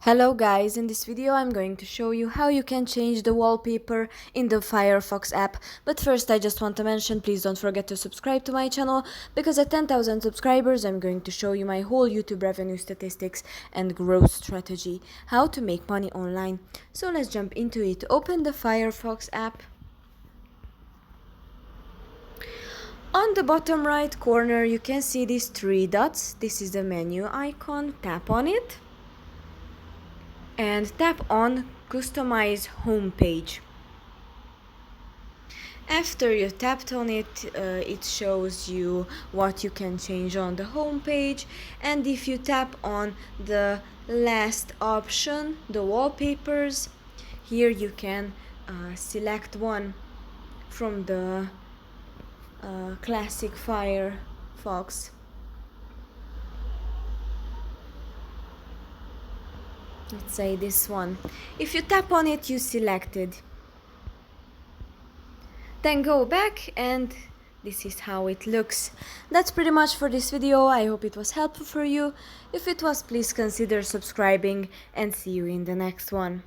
Hello guys, in this video I'm going to show you how you can change the wallpaper in the Firefox app. But first I just want to mention, please don't forget to subscribe to my channel, because at 10,000 subscribers I'm going to show you my whole YouTube revenue statistics and growth strategy, how to make money online. So let's jump into it. Open the Firefox app. On the bottom right corner you can see these three dots. This is the menu icon. Tap on it and tap on Customize Homepage. After you tapped on it, it shows you what you can change on the homepage, and if you tap on the last option, the wallpapers, here you can select one from the classic Firefox. Let's say this one. If you tap on it, you select it. Then go back and this is how it looks. That's pretty much for this video. I hope it was helpful for you. If it was, please consider subscribing and see you in the next one.